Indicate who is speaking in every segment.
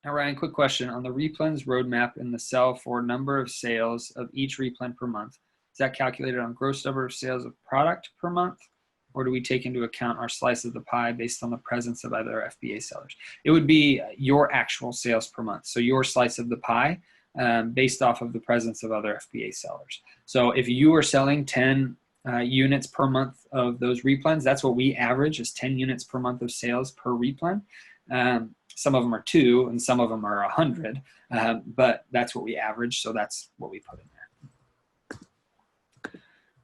Speaker 1: Now, Ryan, quick question. On the Replens roadmap in the cell for number of sales of each Replen per month, is that calculated on gross number of sales of product per month? Or do we take into account our slice of the pie based on the presence of other FBA sellers? It would be your actual sales per month. So your slice of the pie based off of the presence of other FBA sellers. So if you are selling 10 units per month of those Replens, that's what we average is 10 units per month of sales per Replen. Some of them are 2 and some of them are 100, but that's what we average, so that's what we put in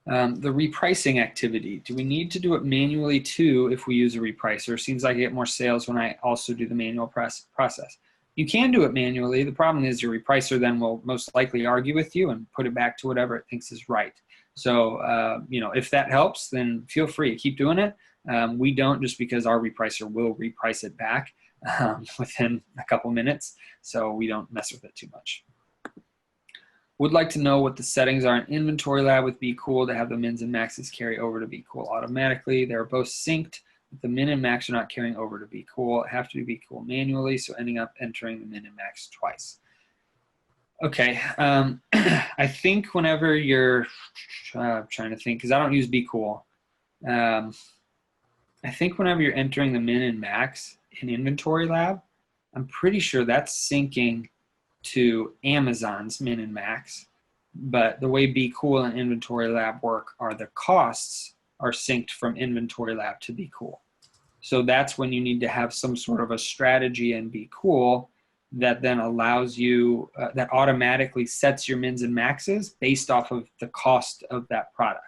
Speaker 1: there. The repricing activity, do we need to do it manually too if we use a repricer? Seems like I get more sales when I also do the manual process. You can do it manually. The problem is your repricer then will most likely argue with you and put it back to whatever it thinks is right. So, you know, if that helps, then feel free to keep doing it. We don't, just because our repricer will reprice it back within a couple minutes, so we don't mess with it too much. Would like to know what the settings are in Inventory Lab with Be Cool to have the mins and maxes carry over to Be Cool automatically. They're both synced, but the min and max are not carrying over to Be Cool. Have to Be Cool manually, so ending up entering the min and max twice. Okay, I think whenever you're trying to think, because I don't use Be Cool, I think whenever you're entering the min and max in Inventory Lab, I'm pretty sure that's syncing to Amazon's min and max. But the way Be Cool and Inventory Lab work are the costs are synced from Inventory Lab to Be Cool. So that's when you need to have some sort of a strategy in Be Cool that then allows you, that automatically sets your mins and maxes based off of the cost of that product.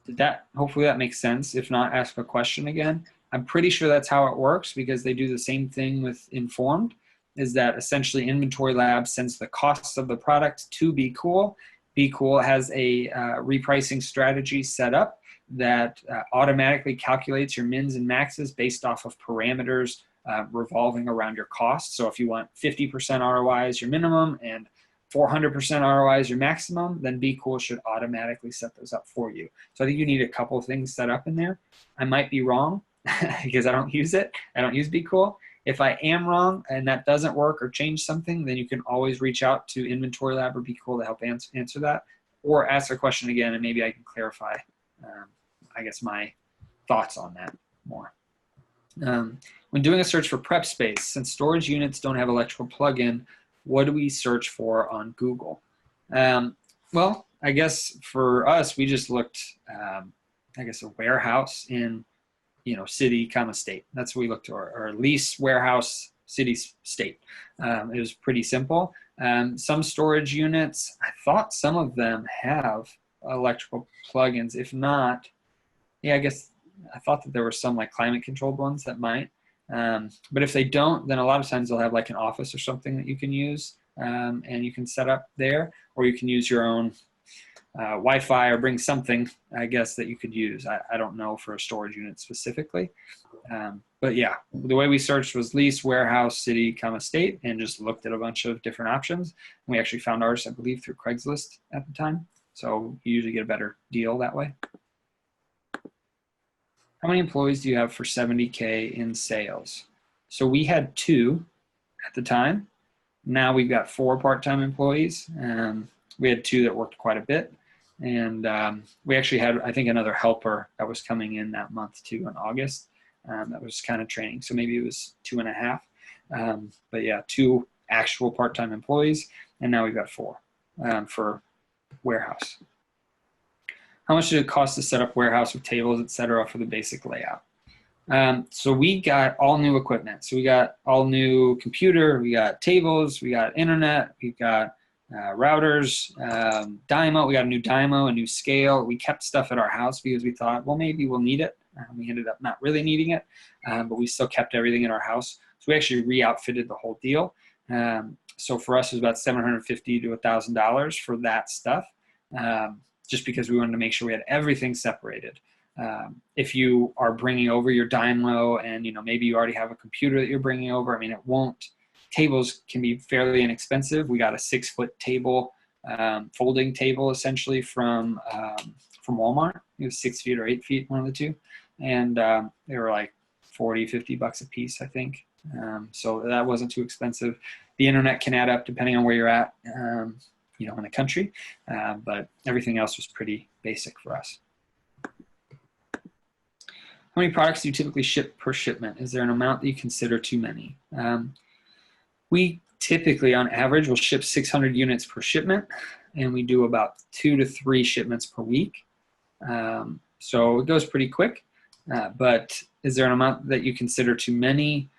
Speaker 1: Did that, hopefully that makes sense. If not, ask a question again. I'm pretty sure that's how it works because they do the same thing with Informed, is that essentially Inventory Lab sends the costs of the product to Be Cool. Be Cool has a repricing strategy set up that automatically calculates your mins and maxes based off of parameters revolving around your costs. So if you want 50% ROI as your minimum and 400% ROI is your maximum, then Be Cool should automatically set those up for you. So I think you need a couple of things set up in there. I might be wrong because I don't use it. I don't use Be Cool. If I am wrong and that doesn't work or change something, then you can always reach out to Inventory Lab or Be Cool to help answer that, or ask a question again and maybe I can clarify, I guess, my thoughts on that more. When doing a search for prep space, since storage units don't have electrical plug-in, what do we search for on Google? Well, I guess for us, we just looked, I guess, a warehouse in, you know, city, comma, state. That's what we looked for, or lease, warehouse, city, state. It was pretty simple. Some storage units, I thought some of them have electrical plugins. If not, yeah, I guess I thought that there were some like climate controlled ones that might. But if they don't, then a lot of times they'll have like an office or something that you can use and you can set up there, or you can use your own Wi-Fi or bring something, I guess, that you could use. I don't know for a storage unit specifically. But yeah, the way we searched was lease, warehouse, city, comma, state, and just looked at a bunch of different options. And we actually found ours, I believe, through Craigslist at the time. So you usually get a better deal that way. How many employees do you have for 70K in sales? So we had 2 at the time. Now we've got 4 part-time employees. We had 2 that worked quite a bit. And we actually had, I think, another helper that was coming in that month too in August. That was kind of training. So maybe it was 2.5. But yeah, 2 actual part-time employees. And now we've got 4 for warehouse. How much did it cost to set up warehouse with tables, etc., for the basic layout? So we got all new equipment. So we got all new computer, we got tables, we got internet, we got routers, Dymo. We got a new Dymo, a new scale. We kept stuff at our house because we thought, well, maybe we'll need it. We ended up not really needing it, but we still kept everything in our house. So we actually re-outfitted the whole deal. So for us, it was about $750 to $1,000 for that stuff. Just because we wanted to make sure we had everything separated. If you are bringing over your Dymo and, you know, maybe you already have a computer that you're bringing over, I mean, it won't, tables can be fairly inexpensive. We got a 6-foot table, folding table essentially from Walmart. It was 6 feet or 8 feet, one of the two. And they were like 40, 50 bucks a piece, I think. So that wasn't too expensive. The internet can add up depending on where you're at, you know, in the country, but everything else was pretty basic for us. How many products do you typically ship per shipment? Is there an amount that you consider too many? We typically, on average, will ship 600 units per shipment, and we do about 2 to 3 shipments per week. So it goes pretty quick, but is there an amount that you consider too many?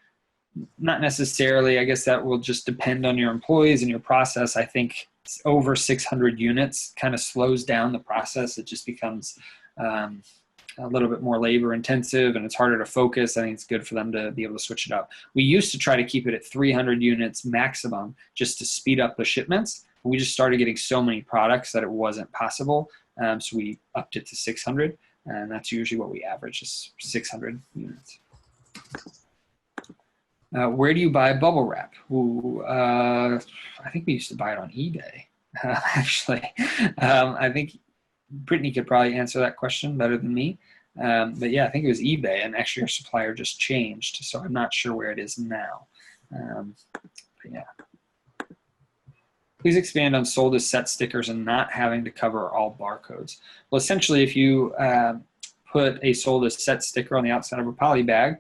Speaker 1: Not necessarily. I guess that will just depend on your employees and your process. I think over 600 units kind of slows down the process. It just becomes a little bit more labor intensive and it's harder to focus. I think it's good for them to be able to switch it up. We used to try to keep it at 300 units maximum just to speed up the shipments. We just started getting so many products that it wasn't possible. So we upped it to 600, and that's usually what we average, is 600 units. Where do you buy bubble wrap? Ooh, I think we used to buy it on eBay, actually. I think Brittany could probably answer that question better than me. But yeah, I think it was eBay, and actually our supplier just changed, so I'm not sure where it is now. But yeah. Please expand on sold as set stickers and not having to cover all barcodes. Well, essentially, if you put a sold as set sticker on the outside of a poly bag,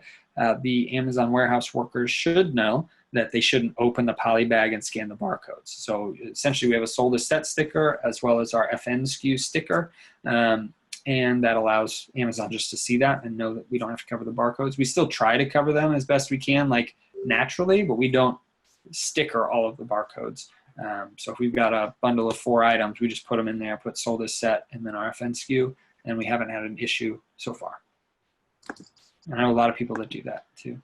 Speaker 1: the Amazon warehouse workers should know that they shouldn't open the poly bag and scan the barcodes. So essentially we have a sold as set sticker as well as our FN SKU sticker. And that allows Amazon just to see that and know that we don't have to cover the barcodes. We still try to cover them as best we can, like naturally, but we don't sticker all of the barcodes. So if we've got a bundle of 4 items, we just put them in there, put sold as set and then our FN SKU, and we haven't had an issue so far. And I know a lot of people that do that too.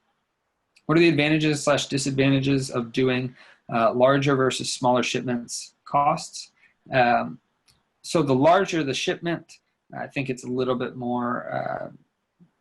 Speaker 1: What are the advantages / disadvantages of doing larger versus smaller shipments costs? So the larger the shipment, I think it's a little bit more,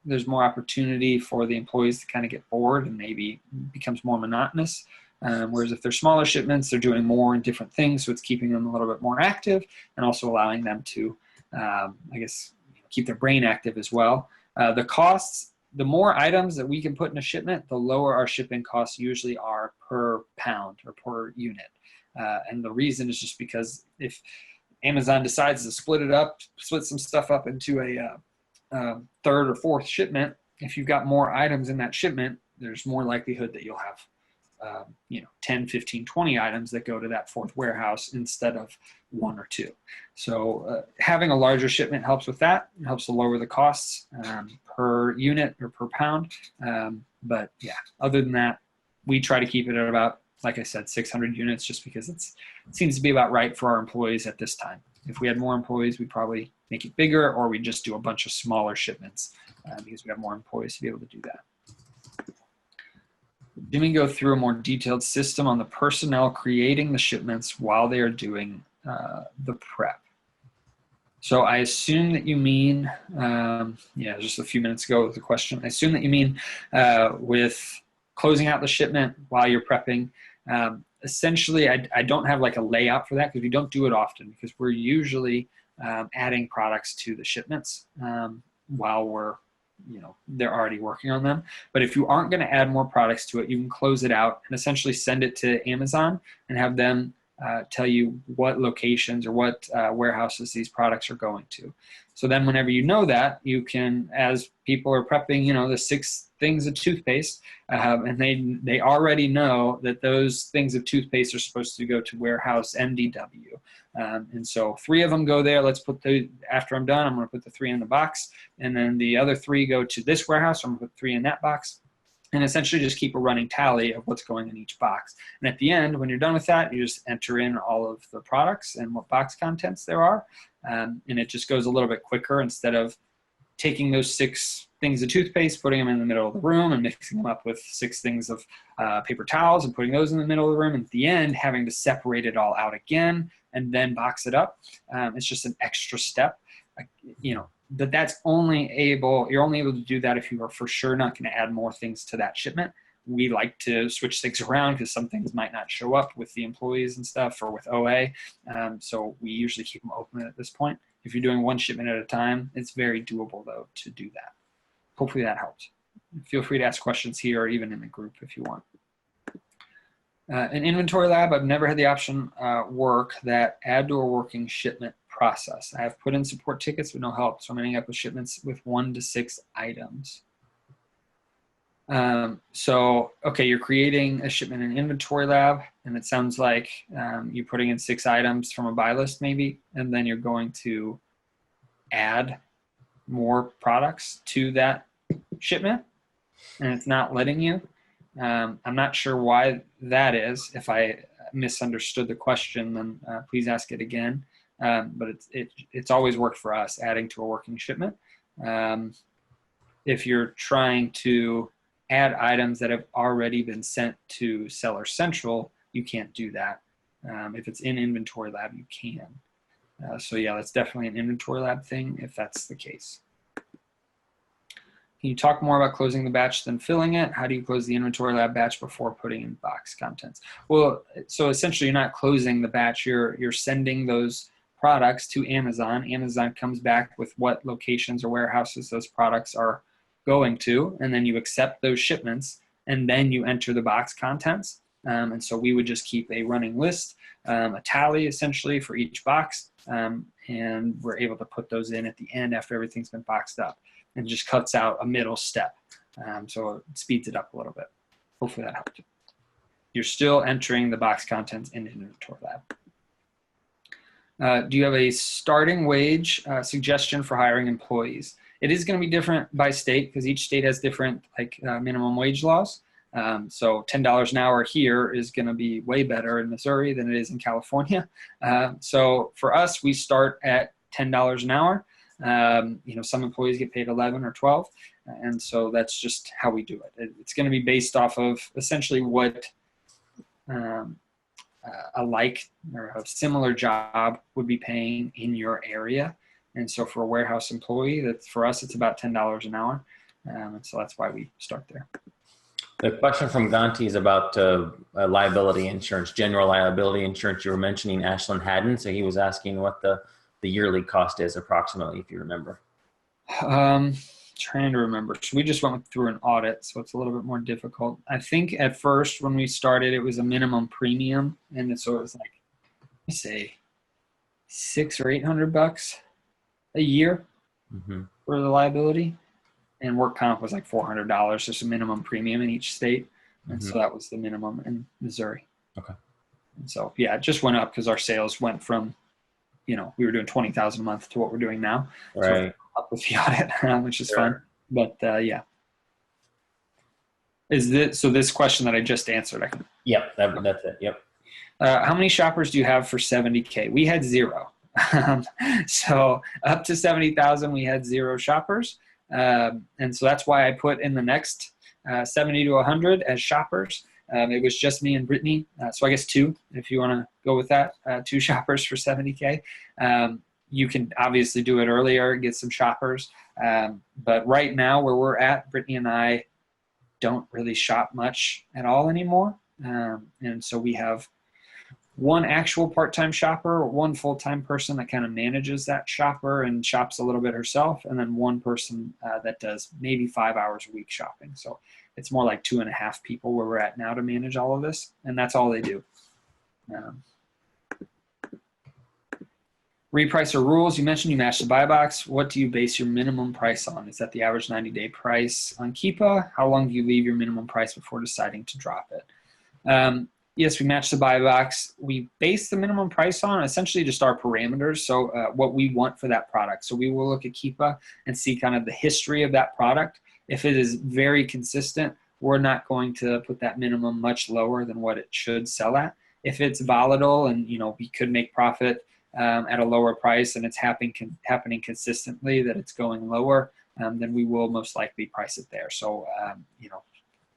Speaker 1: there's more opportunity for the employees to kind of get bored and maybe becomes more monotonous. Whereas if they're smaller shipments, they're doing more and different things, so it's keeping them a little bit more active and also allowing them to, I guess, keep their brain active as well. The costs, the more items that we can put in a shipment, the lower our shipping costs usually are per pound or per unit. And the reason is just because if Amazon decides to split it up, split some stuff up into a third or fourth shipment, if you've got more items in that shipment, there's more likelihood that you'll have 10, 15, 20 items that go to that fourth warehouse instead of 1 or 2. So having a larger shipment helps with that. It helps to lower the costs per unit or per pound. But yeah, other than that, we try to keep it at about, like I said, 600 units just because it seems to be about right for our employees at this time. If we had more employees, we'd probably make it bigger, or we'd just do a bunch of smaller shipments because we have more employees to be able to do that. Then we go through a more detailed system on the personnel creating the shipments while they are doing the prep. So I assume that you mean, just a few minutes ago with the question, I assume that you mean with closing out the shipment while you're prepping. Essentially, I don't have like a layout for that because we don't do it often because we're usually adding products to the shipments while they're already working on them. But if you aren't going to add more products to it, you can close it out and essentially send it to Amazon and have them tell you what locations or what warehouses these products are going to. So then whenever you know that, you can, as people are prepping, the 6 things of toothpaste, and they already know that those things of toothpaste are supposed to go to warehouse MDW. And so 3 of them go there. Let's put after I'm done, I'm going to put the 3 in the box. And then the other 3 go to this warehouse. So I'm going to put 3 in that box. And essentially just keep a running tally of what's going in each box. And at the end, when you're done with that, you just enter in all of the products and what box contents there are. And it just goes a little bit quicker instead of taking those 6 things of toothpaste, putting them in the middle of the room and mixing them up with 6 things of paper towels and putting those in the middle of the room. And at the end, having to separate it all out again and then box it up. It's just an extra step, but that's you're only able to do that if you are for sure not going to add more things to that shipment. We like to switch things around because some things might not show up with the employees and stuff or with OA. So we usually keep them open at this point. If you're doing 1 shipment at a time, it's very doable though to do that. Hopefully that helps. feel free to ask questions here or even in the group if you want. An inventory lab, I've never had the option work that add to a working shipment process. I have put in support tickets with no help, so I'm ending up with shipments with 1 to 6 items. So, okay, you're creating a shipment in inventory lab, and it sounds like you're putting in 6 items from a buy list maybe, and then you're going to add more products to that shipment, and it's not letting you. I'm not sure why that is. If I misunderstood the question, then please ask it again. But it's always worked for us, adding to a working shipment. If you're trying to add items that have already been sent to Seller Central, you can't do that. If it's in Inventory Lab, you can. So yeah, that's definitely an Inventory Lab thing if that's the case. Can you talk more about closing the batch than filling it? How do you close the Inventory Lab batch before putting in box contents? Well, so essentially you're not closing the batch, you're sending those products to Amazon. Amazon comes back with what locations or warehouses those products are going to, and then you accept those shipments, and then you enter the box contents. And so we would just keep a running list, a tally essentially for each box, and we're able to put those in at the end after everything's been boxed up, and just cuts out a middle step. So it speeds it up a little bit. Hopefully that helped. You're still entering the box contents in Inventory Lab. Do you have a starting wage suggestion for hiring employees? It is going to be different by state because each state has different minimum wage laws. So $10 an hour here is going to be way better in Missouri than it is in California. So for us, we start at $10 an hour. Some employees get paid 11 or 12. And so that's just how we do it. It's going to be based off of essentially what a like or a similar job would be paying in your area. And so for a warehouse employee, for us, it's about $10 an hour. And so that's why we start there.
Speaker 2: The question from Ganti is about liability insurance, general liability insurance. You were mentioning Ashland hadn't, so he was asking what the yearly cost is approximately, if you remember.
Speaker 1: Trying to remember. So we just went through an audit, so it's a little bit more difficult. I think at first when we started, it was a minimum premium, and so it was like, let me say, $600 or $800 a year for the liability, and work comp was like $400, just a minimum premium in each state, and so that was the minimum in Missouri.
Speaker 2: Okay. And
Speaker 1: so yeah, it just went up because our sales went from, we were doing 20,000 a month to what we're doing now.
Speaker 2: Right.
Speaker 1: So up with the audit, which is fun. But yeah. This question that I just answered?
Speaker 2: Yep, that's it. Yep.
Speaker 1: How many shoppers do you have for 70K? We had 0. So up to 70,000, we had 0 shoppers. And so that's why I put in the next 70 to 100 as shoppers. It was just me and Brittany. So I guess 2, if you want to go with that, 2 shoppers for 70K. You can obviously do it earlier, get some shoppers. But right now where we're at, Brittany and I don't really shop much at all anymore. And so we have 1 actual part-time shopper, 1 full-time person that kind of manages that shopper and shops a little bit herself, and then 1 person that does maybe 5 hours a week shopping. So it's more like 2.5 people where we're at now to manage all of this, and that's all they do. Repricer rules. You mentioned you match the buy box. What do you base your minimum price on? Is that the average 90-day price on Keepa? How long do you leave your minimum price before deciding to drop it? Yes, we match the buy box. We base the minimum price on essentially just our parameters, so what we want for that product. So we will look at Keepa and see kind of the history of that product. If it is very consistent, we're not going to put that minimum much lower than what it should sell at. If it's volatile and we could make profit at a lower price and it's happening consistently that it's going lower, then we will most likely price it there. So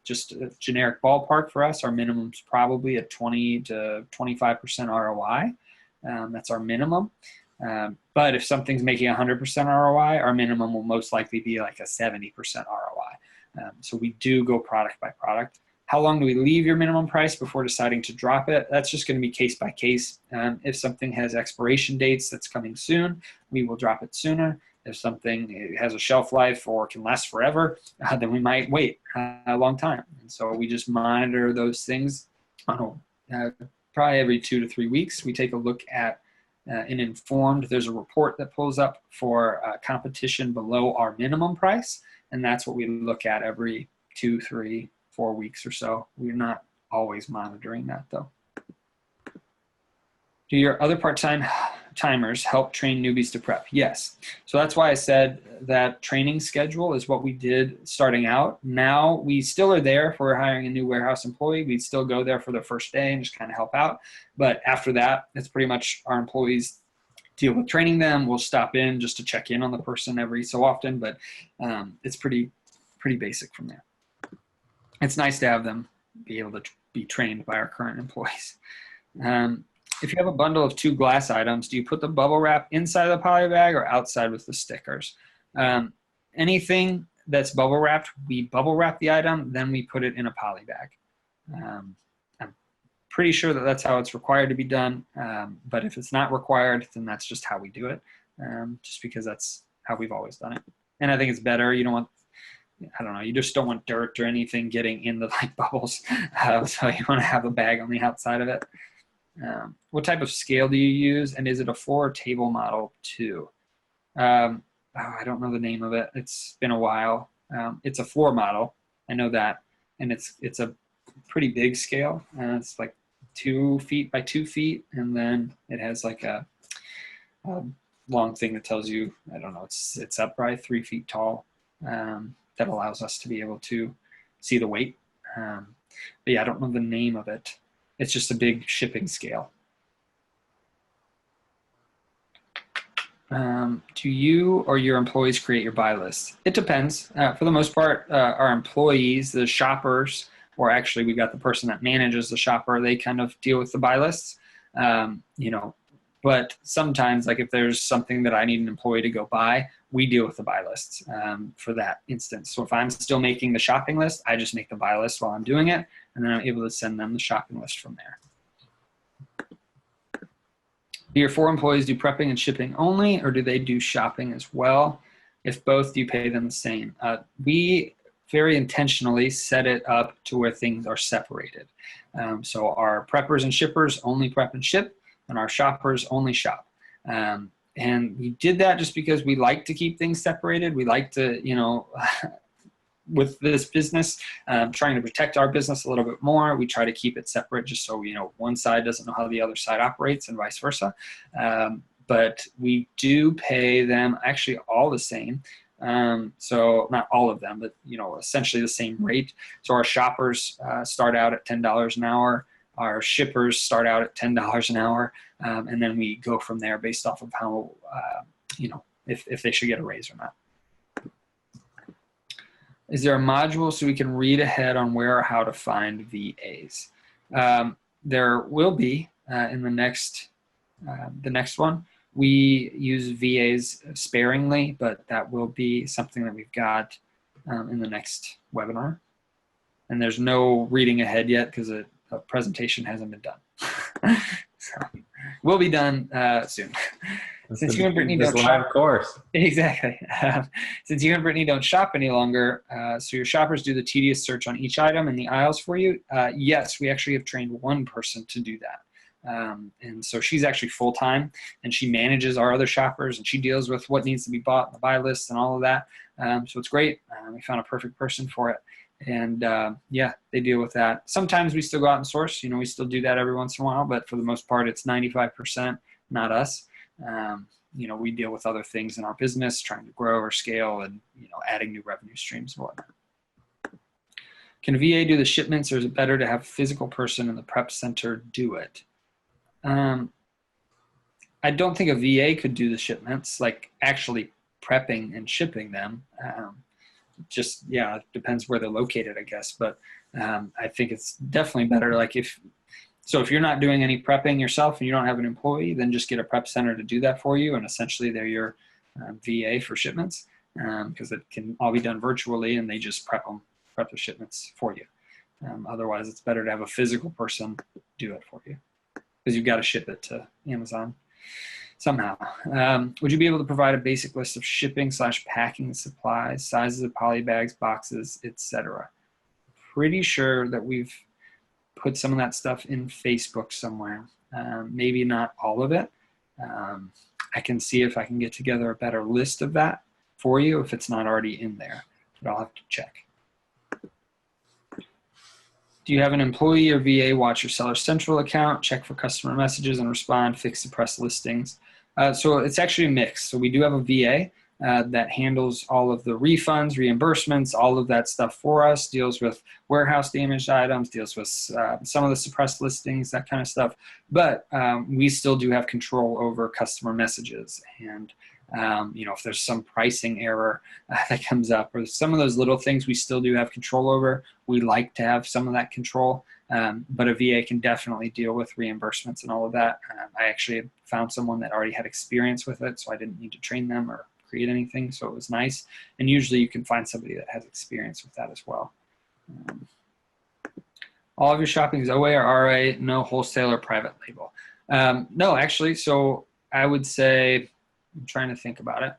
Speaker 1: just a generic ballpark for us, our minimum is probably a 20 to 25% ROI. That's our minimum. But if something's making 100% ROI, our minimum will most likely be like a 70% ROI. So we do go product by product. How long do we leave your minimum price before deciding to drop it? That's just going to be case by case. If something has expiration dates that's coming soon, we will drop it sooner. If something it has a shelf life or can last forever, then we might wait a long time. And so we just monitor those things on probably every 2 to 3 weeks. We take a look at an informed, there's a report that pulls up for competition below our minimum price. And that's what we look at every 2, 3, 4 weeks or so. We're not always monitoring that though. Do your other part-time timers help train newbies to prep? Yes. So that's why I said that training schedule is what we did starting out. Now we still are there if we're hiring a new warehouse employee. We'd still go there for the first day and just kind of help out. But after that, it's pretty much our employees deal with training them. We'll stop in just to check in on the person every so often, but it's pretty basic from there. It's nice to have them be able to be trained by our current employees. If you have a bundle of 2 glass items, do you put the bubble wrap inside of the poly bag or outside with the stickers? Anything that's bubble wrapped, we bubble wrap the item, then we put it in a poly bag. I'm pretty sure that that's how it's required to be done, but if it's not required, then that's just how we do it, just because that's how we've always done it. And I think it's better. You don't want, I don't know, you just don't want dirt or anything getting in the like bubbles, so you want to have a bag on the outside of it. What type of scale do you use, and is it a floor or table model too? I don't know the name of it. It's been a while. It's a floor model. I know that, and it's a pretty big scale. It's like 2 feet by 2 feet, and then it has like a long thing that tells you, I don't know, it's up probably 3 feet tall. That allows us to be able to see the weight. But yeah, I don't know the name of it. It's just a big shipping scale. Do you or your employees create your buy list? It depends. For the most part, our employees, the shoppers, or actually we got the person that manages the shopper, they kind of deal with the buy lists. You know, but sometimes, like if there's something that I need an employee to go buy, we deal with the buy lists for that instance. So if I'm still making the shopping list, I just make the buy list while I'm doing it, and then I'm able to send them the shopping list from there. Do your 4 employees do prepping and shipping only, or do they do shopping as well? If both, do you pay them the same? We very intentionally set it up to where things are separated. So our preppers and shippers only prep and ship, and our shoppers only shop. And we did that just because we like to keep things separated. We like to, you know, with this business, trying to protect our business a little bit more, we try to keep it separate just so, you know, one side doesn't know how the other side operates and vice versa. But we do pay them actually all the same. So not all of them, but, you know, essentially the same rate. So our shoppers start out at $10 an hour. Our shippers start out at $10 an hour. And then we go from there based off of how, you know, if they should get a raise or not. Is there a module so we can read ahead on where or how to find VAs? There will be in the next one. We use VAs sparingly, but that will be something that we've got in the next webinar. And there's no reading ahead yet because the presentation hasn't been done. So will be done soon. Since you and Brittany don't
Speaker 2: live
Speaker 1: shop,
Speaker 2: course.
Speaker 1: Exactly. Since you and Brittany don't shop any longer, so your shoppers do the tedious search on each item in the aisles for you. Yes, we actually have trained one person to do that. And so she's actually full-time, and she manages our other shoppers, and she deals with what needs to be bought in the buy list and all of that. So it's great. We found a perfect person for it. And yeah, they deal with that. Sometimes we still go out and source. You know, we still do that every once in a while, but for the most part, it's 95% not us. You know, we deal with other things in our business, trying to grow or scale and, you know, adding new revenue streams and whatnot. Can a VA do the shipments, or is it better to have a physical person in the prep center do it? I don't think a VA could do the shipments, like actually prepping and shipping them. Just, yeah, it depends where they're located, I guess. But I think it's definitely better, like if you're not doing any prepping yourself and you don't have an employee, then just get a prep center to do that for you. And essentially they're your VA for shipments because it can all be done virtually, and they just prep the shipments for you. Otherwise, it's better to have a physical person do it for you because you've got to ship it to Amazon. somehow. Would you be able to provide a basic list of shipping/packing supplies, sizes of poly bags, boxes, etc.? Pretty sure that we've put some of that stuff in Facebook somewhere. Maybe not all of it. I can see if I can get together a better list of that for you if it's not already in there, but I'll have to check. Do you have an employee or VA watch your Seller Central account, check for customer messages and respond, fix suppressed listings? So it's actually a mix. So we do have a VA that handles all of the refunds, reimbursements, all of that stuff for us, deals with warehouse damaged items, deals with some of the suppressed listings, that kind of stuff. But we still do have control over customer messages. And you know, if there's some pricing error that comes up or some of those little things we still do have control over, we like to have some of that control. But a VA can definitely deal with reimbursements and all of that. I actually found someone that already had experience with it, so I didn't need to train them or create anything, so it was nice. And usually you can find somebody that has experience with that as well. All of your shopping is OA or RA, no wholesale or private label? No, actually, so I would say, I'm trying to think about it.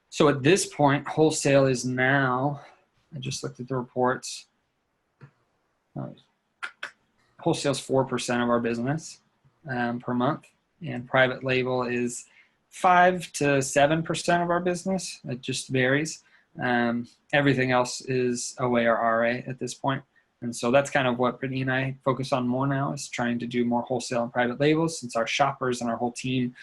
Speaker 1: So at this point, wholesale is now, I just looked at the reports. Wholesale is 4% of our business per month, and private label is 5 to 7% of our business. It just varies. Everything else is OA or RA at this point. And so that's kind of what Brittany and I focus on more now, is trying to do more wholesale and private labels, since our shoppers and our whole team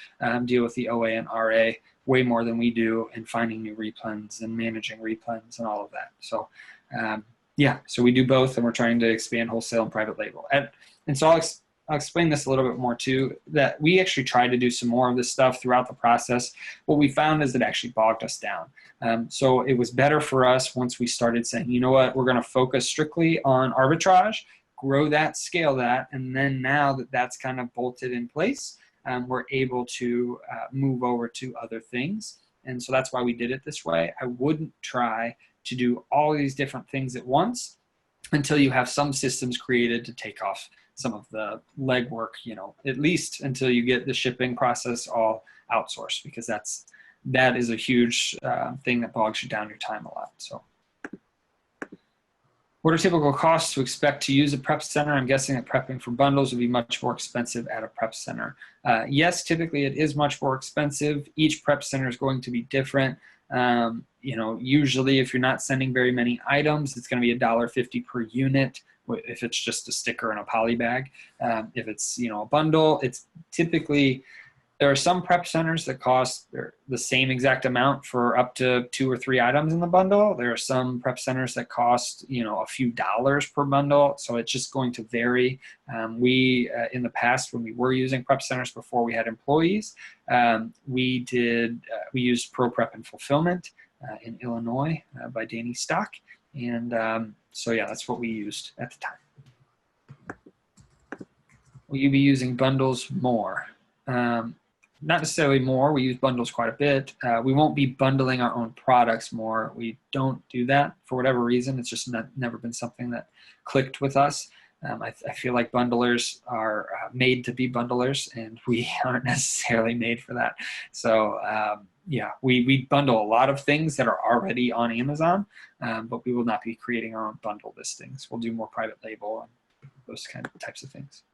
Speaker 1: deal with the OA and RA way more than we do, and finding new replens and managing replens and all of that. So yeah, so we do both, and we're trying to expand wholesale and private label. And so I'll explain this a little bit more too, that we actually tried to do some more of this stuff throughout the process. What we found is it actually bogged us down. So it was better for us once we started saying, you know what, we're going to focus strictly on arbitrage, grow that, scale that, and then now that that's kind of bolted in place, we're able to move over to other things. And so that's why we did it this way. I wouldn't try to do all these different things at once until you have some systems created to take off some of the legwork, you know, at least until you get the shipping process all outsourced, because that is a huge thing that bogs you down your time a lot. So what are typical costs to expect to use a prep center? I'm guessing that prepping for bundles would be much more expensive at a prep center. Yes, typically it is much more expensive. Each prep center is going to be different. You know, usually if you're not sending very many items, it's going to be $1.50 per unit if it's just a sticker and a poly bag. If it's, you know, a bundle, it's typically, there are some prep centers that cost the same exact amount for up to 2 or 3 items in the bundle. There are some prep centers that cost, you know, a few dollars per bundle. So it's just going to vary. We, in the past, when we were using prep centers before we had employees, we used Pro Prep and Fulfillment in Illinois by Danny Stock. And so yeah, that's what we used at the time. Will you be using bundles more? Not necessarily more. We use bundles quite a bit. We won't be bundling our own products more. We don't do that for whatever reason. It's just never been something that clicked with us. I feel like bundlers are made to be bundlers, and we aren't necessarily made for that. So yeah, we bundle a lot of things that are already on Amazon, but we will not be creating our own bundle listings. We'll do more private label and those kind of types of things.